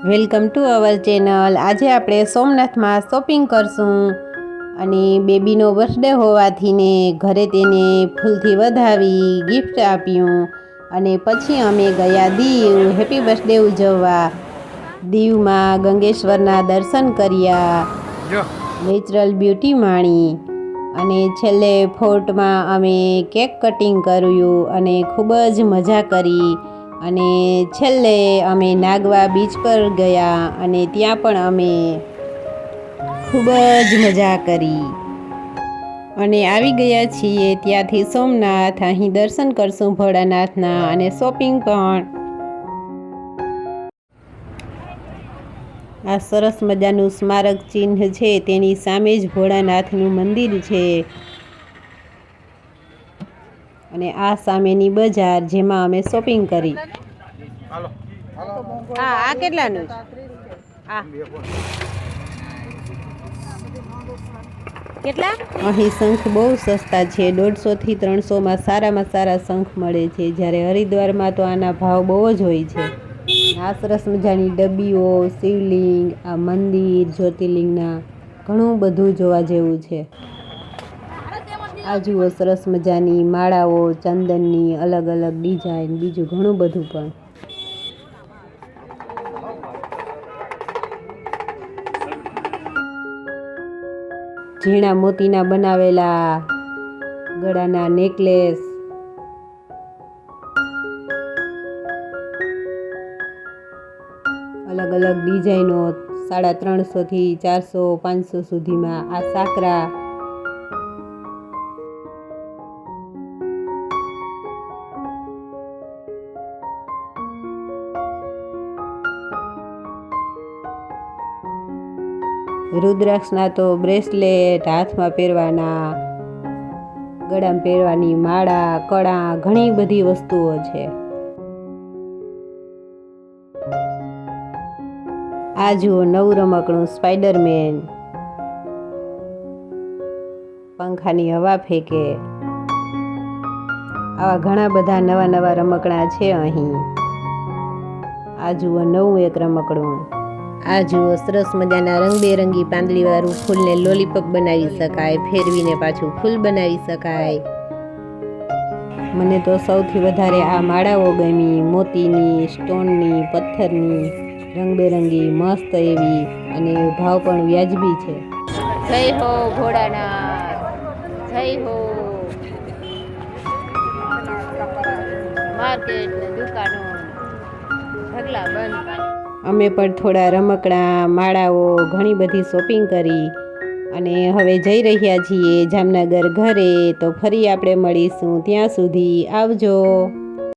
Welcome to our channel. આજે આપણે સોમનાથમાં શોપિંગ કરશું અને બેબીનો બર્થડે હોવાથી ને ઘરે તેને ફૂલથી વધાવી ગિફ્ટ આપ્યું અને પછી અમે ગયા દીવ હેપી બર્થડે ઉજવવા। દીવમાં ગંગેશ્વરના દર્શન કર્યા, નેચરલ બ્યુટી માણી અને છેલ્લે ફોર્ટમાં અમે કેક કટિંગ કર્યું અને ખૂબ જ મજા કરી અને છેલ્લે અમે નાગવા બીચ પર ગયા અને ત્યાં પણ અમે ખૂબ જ મજા કરી અને આવી ગયા છીએ ત્યાંથી સોમનાથ। અહીં દર્શન કરશું ભોળાનાથના અને શોપિંગ પણ। આ સરસ મજાનું સ્મારક ચિહ્ન છે, તેની સામે જ ભોળાનાથનું મંદિર છે અને આ સામેની બજાર જેમાં અમે શોપિંગ કરી। આ કેટલાનું છે? આ કેટલા? અહીં શંખ બહુ સસ્તા છે, 150 થી 300માં સારામાં સારા શંખ મળે છે, જ્યારે હરિદ્વારમાં તો આના ભાવ બહુ જ હોય છે। આ સરસ મજાની ડબ્બીઓ, શિવલિંગ, આ મંદિર જ્યોતિર્લિંગના ઘણું બધું જોવા જેવું છે। આ જુઓ સરસ મજાની માળાઓ, ચંદનની અલગ અલગ ડિઝાઇન, બીજું ઘણું બધું પણ। ઝીણા મોતીના બનાવેલા ગળાના નેકલેસ, અલગ અલગ ડિઝાઇનો 350 થી 400 500 સુધીમાં। આ સાકરા, રુદ્રાક્ષના તો બ્રેસલેટ, હાથમાં પહેરવાના, ગળામાં પહેરવાની માળા, કડા, ઘણી બધી વસ્તુઓ છે। આ જુઓ નવું રમકડું સ્પાઈડરમેન, પંખાની હવા ફેંકે, આવા ઘણા બધા નવા નવા રમકડા છે અહીં। આ જુઓ નવું એક રમકડું। આ જુઓ સરસ મજાના રંગબેરંગી પાંદડીવાળું ફૂલને લોલીપોપ બનાવી શકાય, ફેરવીને પાછું ફૂલ બનાવી શકાય। મને તો સૌથી વધારે આ માળાઓ ગમી, મોતીની, સ્ટોનની, પથ્થરની, રંગબેરંગી મસ્ત એવી અને ભાવ પણ વ્યાજબી છે। જય હો ભોળાનાથ, જય હો। માર્કેટ ને દુકાનો ઢગલા બંધ। અમે પણ થોડા રમકડા, માળાઓ, ઘણી બધી શોપિંગ કરી અને હવે જઈ રહ્યા છીએ જામનગર ઘરે। તો ફરી આપણે મળીશું, ત્યાં સુધી આવજો।